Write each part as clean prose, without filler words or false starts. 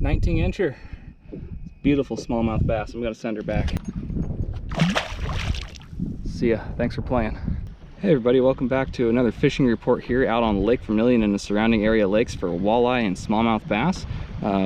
19-incher. Beautiful smallmouth bass. I'm gonna send her back. See ya. Thanks for playing. Hey everybody, welcome back to another fishing report here out on Lake Vermilion and the surrounding area lakes for walleye and smallmouth bass.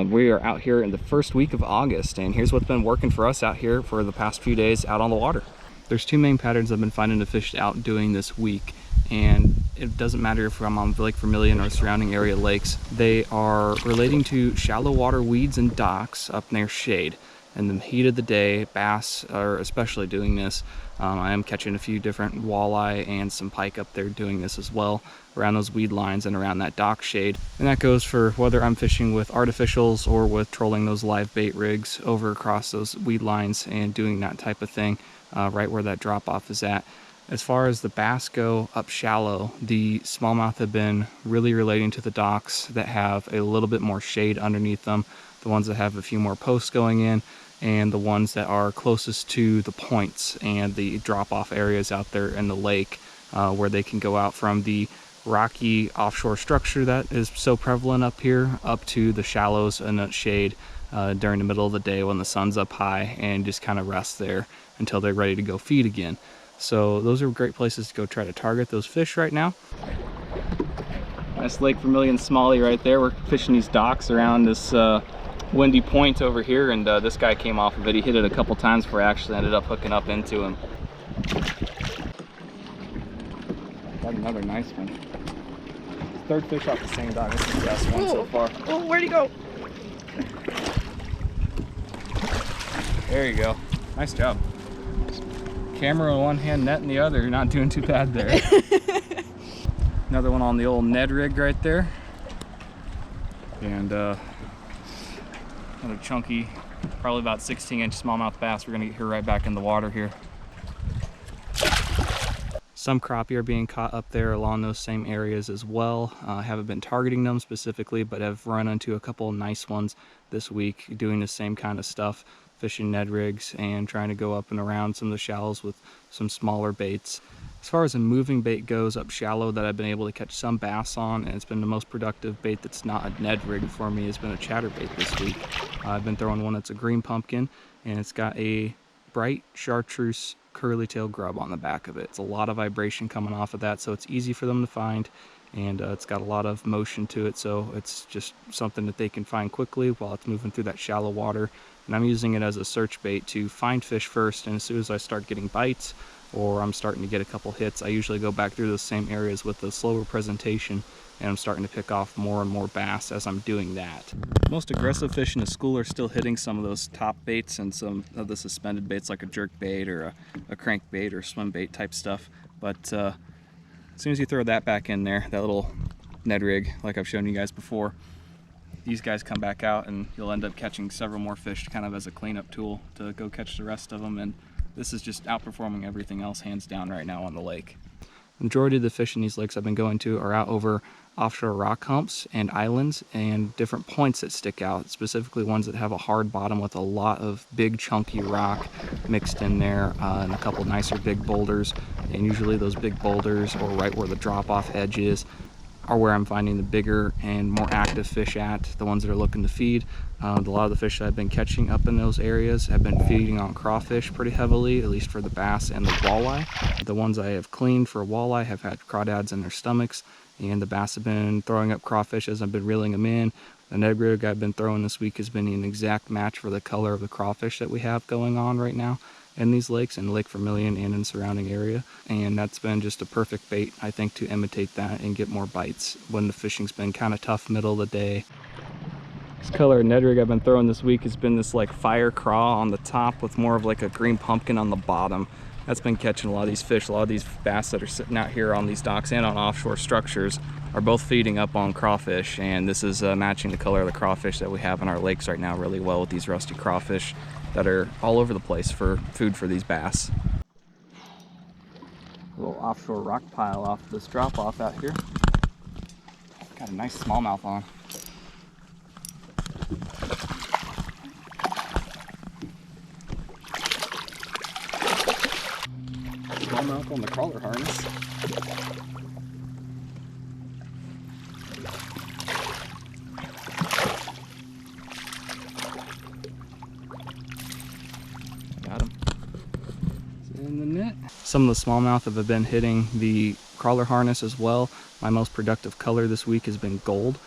We are out here in the first week of August, and here's what's been working for us out here for the past few days out on the water. There's two main patterns I've been finding to fish out doing this week, and it doesn't matter if I'm on Lake Vermilion or surrounding area lakes. They are relating to shallow water weeds and docks up near shade. In the heat of the day, bass are especially doing this. I am catching a few different walleye and some pike up there doing this as well, around those weed lines and around that dock shade. And that goes for whether I'm fishing with artificials or with trolling those live bait rigs over across those weed lines and doing that type of thing right where that drop off is at. As far as the bass go up shallow, the smallmouth have been really relating to the docks that have a little bit more shade underneath them, the ones that have a few more posts going in, and the ones that are closest to the points and the drop-off areas out there in the lake where they can go out from the rocky offshore structure that is so prevalent up here up to the shallows and the shade during the middle of the day when the sun's up high, and just kind of rest there until they're ready to go feed again. So those are great places to go try to target those fish right now. Nice Lake Vermilion smallie right there. We're fishing these docks around this windy point over here, and this guy came off of it. He hit it a couple times before I actually ended up hooking up into him. Got another nice one. Third fish off the same dock. This is the best one so far. Oh, where'd he go? There you go. Nice job. Camera in one hand, net in the other. You're not doing too bad there. Another one on the old Ned rig right there. And another chunky, probably about 16-inch smallmouth bass. We're gonna get her right back in the water here. Some crappie are being caught up there along those same areas as well. I haven't been targeting them specifically, but have run into a couple of nice ones this week doing the same kind of stuff, fishing Ned rigs and trying to go up and around some of the shallows with some smaller baits. As far as a moving bait goes up shallow that I've been able to catch some bass on, and it's been the most productive bait that's not a Ned rig for me, has been a chatterbait this week. I've been throwing one that's a green pumpkin, and it's got a bright chartreuse curly tail grub on the back of it. It's a lot of vibration coming off of that, so it's easy for them to find, and it's got a lot of motion to it, so it's just something that they can find quickly while it's moving through that shallow water. And I'm using it as a search bait to find fish first, and as soon as I start getting bites or I'm starting to get a couple hits, I usually go back through those same areas with a slower presentation, and I'm starting to pick off more and more bass as I'm doing that. Most aggressive fish in the school are still hitting some of those top baits and some of the suspended baits like a jerk bait or a crank bait or swim bait type stuff. But as soon as you throw that back in there, that little Ned rig like I've shown you guys before, these guys come back out and you'll end up catching several more fish kind of as a cleanup tool to go catch the rest of them. And this is just outperforming everything else hands down right now on the lake. The majority of the fish in these lakes I've been going to are out over offshore rock humps and islands and different points that stick out, specifically ones that have a hard bottom with a lot of big chunky rock mixed in there, and a couple nicer big boulders. And usually those big boulders, or right where the drop-off edge is, are where I'm finding the bigger and more active fish at, the ones that are looking to feed. A lot of the fish that I've been catching up in those areas have been feeding on crawfish pretty heavily, at least for the bass and the walleye. The ones I have cleaned for walleye have had crawdads in their stomachs, and the bass have been throwing up crawfish as I've been reeling them in. The Ned rig I've been throwing this week has been an exact match for the color of the crawfish that we have going on right now in these lakes, in Lake Vermilion and in the surrounding area. And that's been just a perfect bait, I think, to imitate that and get more bites when the fishing's been kind of tough middle of the day. This color of Ned rig I've been throwing this week has been this like fire craw on the top with more of like a green pumpkin on the bottom. That's been catching a lot of these fish. A lot of these bass that are sitting out here on these docks and on offshore structures are both feeding up on crawfish, and this is matching the color of the crawfish that we have in our lakes right now really well with these rusty crawfish that are all over the place for food for these bass. A little offshore rock pile off this drop off out here. Got a nice smallmouth on. Smallmouth on the crawler harness. Some of the smallmouth have been hitting the crawler harness as well. My most productive color this week has been gold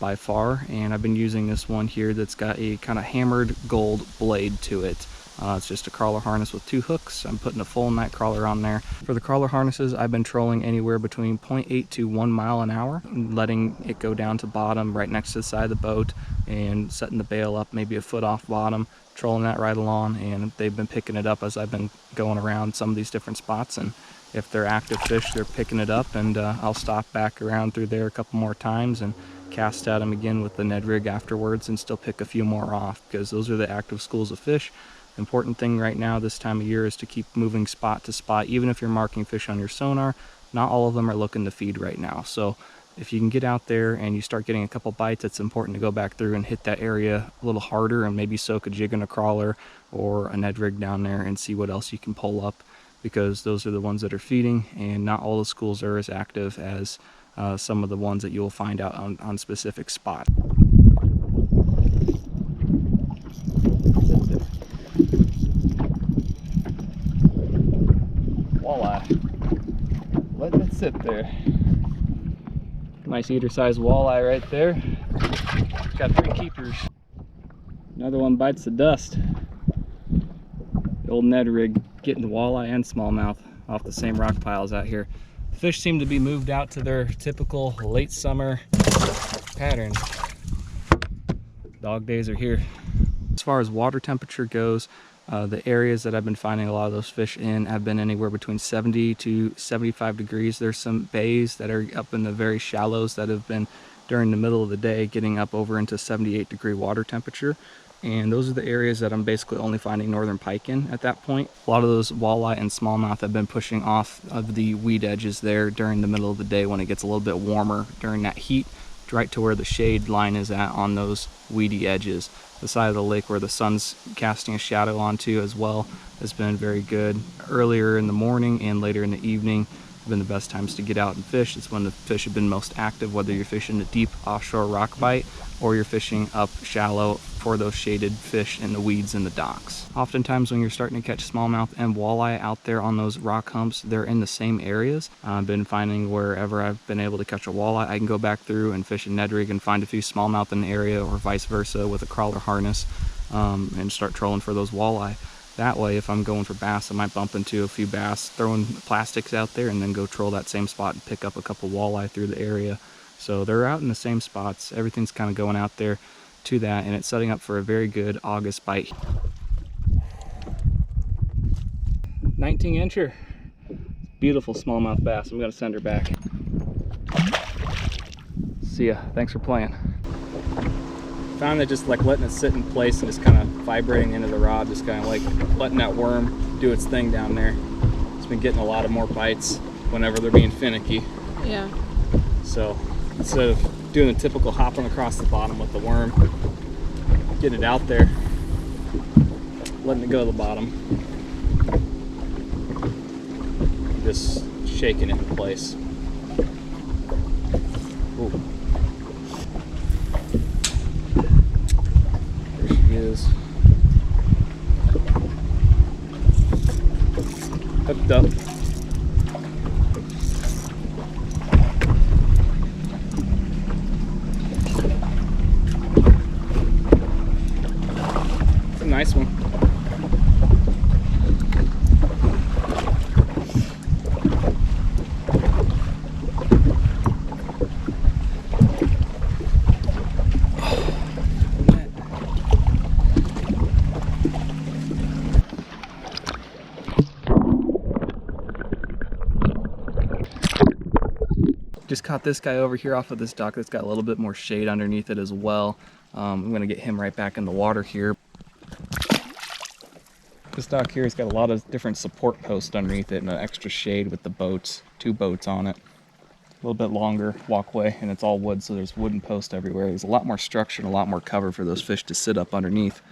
by far, and I've been using this one here that's got a kind of hammered gold blade to it. It's just a crawler harness with 2 hooks. I'm putting a full night crawler on there. For the crawler harnesses, I've been trolling anywhere between 0.8 to 1 mile an hour, letting it go down to bottom right next to the side of the boat and setting the bail up maybe a foot off bottom, trolling that right along, and they've been picking it up as I've been going around some of these different spots. And if they're active fish, they're picking it up, and I'll stop back around through there a couple more times and cast at them again with the Ned rig afterwards and still pick a few more off, because those are the active schools of fish. Important thing right now this time of year is to keep moving spot to spot. Even if you're marking fish on your sonar, not all of them are looking to feed right now. So if you can get out there and you start getting a couple bites, it's important to go back through and hit that area a little harder and maybe soak a jig in a crawler or a Ned rig down there and see what else you can pull up, because those are the ones that are feeding, and not all the schools are as active as some of the ones that you'll find out on specific spots. Walleye. Letting it sit there. Nice eater-sized walleye right there. Got 3 keepers. Another one bites the dust. The old Ned rig getting the walleye and smallmouth off the same rock piles out here. Fish seem to be moved out to their typical late summer pattern. Dog days are here. As far as water temperature goes, the areas that I've been finding a lot of those fish in have been anywhere between 70 to 75 degrees. There's some bays that are up in the very shallows that have been, during the middle of the day, getting up over into 78-degree water temperature. And those are the areas that I'm basically only finding northern pike in at that point. A lot of those walleye and smallmouth have been pushing off of the weed edges there during the middle of the day when it gets a little bit warmer during that heat, right to where the shade line is at on those weedy edges. The side of the lake where the sun's casting a shadow onto as well has been very good. Earlier in the morning and later in the evening have been the best times to get out and fish. It's when the fish have been most active, whether you're fishing a deep offshore rock bite or you're fishing up shallow for those shaded fish in the weeds in the docks. Oftentimes when you're starting to catch smallmouth and walleye out there on those rock humps, they're in the same areas. I've been finding wherever I've been able to catch a walleye, I can go back through and fish a Ned rig and find a few smallmouth in the area, or vice versa with a crawler harness, and start trolling for those walleye. That way, if I'm going for bass, I might bump into a few bass, throwing plastics out there, and then go troll that same spot and pick up a couple walleye through the area. So they're out in the same spots. Everything's kind of going out there to that, and it's setting up for a very good August bite. 19-incher. Beautiful smallmouth bass. I'm gonna send her back. See ya. Thanks for playing. Found that just like letting it sit in place and just kind of vibrating into the rod, just kind of like letting that worm do its thing down there. It's been getting a lot of more bites whenever they're being finicky. Yeah. So instead of doing the typical hopping across the bottom with the worm, getting it out there, letting it go to the bottom, just shaking it in place. Ooh. There she is. Hooked up. It's a nice one. Just caught this guy over here off of this dock that's got a little bit more shade underneath it as well. I'm gonna get him right back in the water here. This dock here has got a lot of different support posts underneath it and an extra shade with the boats, 2 boats on it. A little bit longer walkway, and it's all wood, so there's wooden posts everywhere. There's a lot more structure and a lot more cover for those fish to sit up underneath.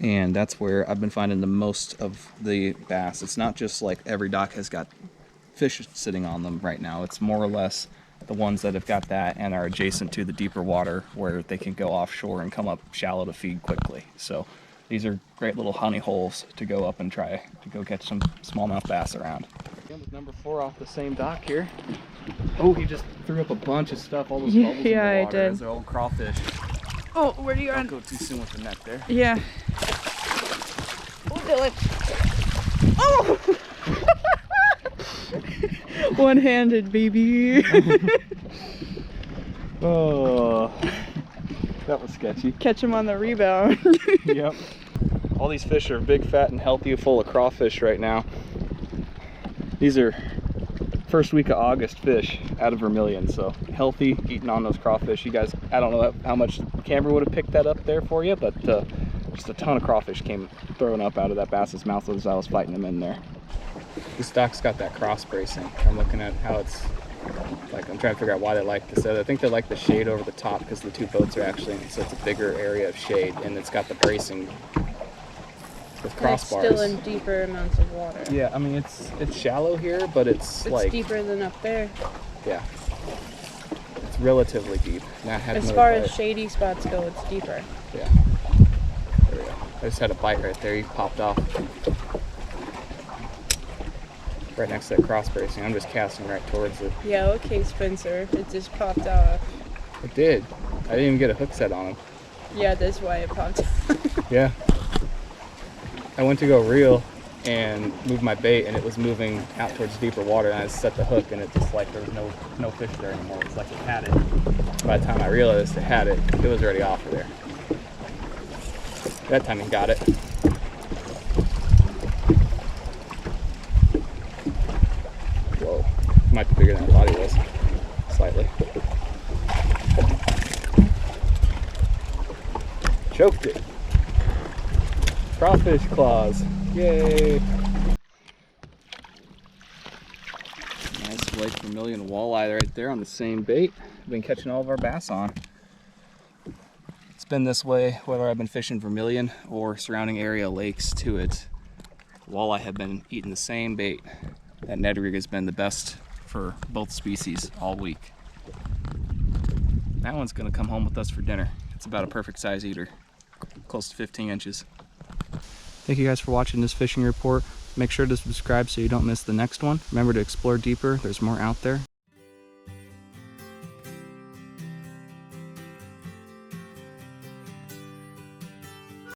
And that's where I've been finding the most of the bass. It's not just like every dock has got fish sitting on them right now. It's more or less the ones that have got that and are adjacent to the deeper water where they can go offshore and come up shallow to feed quickly. So these are great little honey holes to go up and try to go catch some smallmouth bass around. With number 4 off the same dock here. Oh, he just threw up a bunch of stuff. All those bubbles in the water. I did. Those are old crawfish. Oh, where do you Don't go too soon with the net there. Yeah. Oh, Dylan. Oh! One-handed, baby. Oh, that was sketchy. Catch him on the rebound. Yep. All these fish are big, fat, and healthy, full of crawfish right now. These are first week of August fish out of Vermilion, so healthy, eating on those crawfish. You guys, I don't know how much the camera would have picked that up there for you, but just a ton of crawfish came throwing up out of that bass's mouth as I was fighting them in there. This dock's got that cross bracing. I'm looking at how it's like, I'm trying to figure out why they like this. I think they like the shade over the top because the 2 boats are actually in it, so it's a bigger area of shade, and it's got the bracing with crossbars. It's still in deeper amounts of water. Yeah, I mean it's shallow here, but it's like deeper than up there. Yeah, it's relatively deep. As far as shady spots go, it's deeper. Yeah, there we go. I just had a bite right there. He popped off right next to that cross bracing. I'm just casting right towards it. Yeah, okay, Spencer. It just popped off. It did. I didn't even get a hook set on him. Yeah, that's why it popped off. Yeah. I went to go reel and move my bait, and it was moving out towards deeper water, and I set the hook, and it just like there was no fish there anymore. It's like it had it. By the time I realized it had it, it was already off of there. That time he got it. Whoa, might be bigger than I thought he was, slightly. Choked it. Crawfish claws, yay! Nice Lake Vermilion walleye right there on the same bait. We've been catching all of our bass on. It's been this way whether I've been fishing Vermilion or surrounding area lakes to it. Walleye have been eating the same bait. That Ned rig has been the best for both species all week. That one's gonna come home with us for dinner. It's about a perfect size eater, close to 15 inches. Thank you guys for watching this fishing report. Make sure to subscribe so you don't miss the next one. Remember to explore deeper. There's more out there.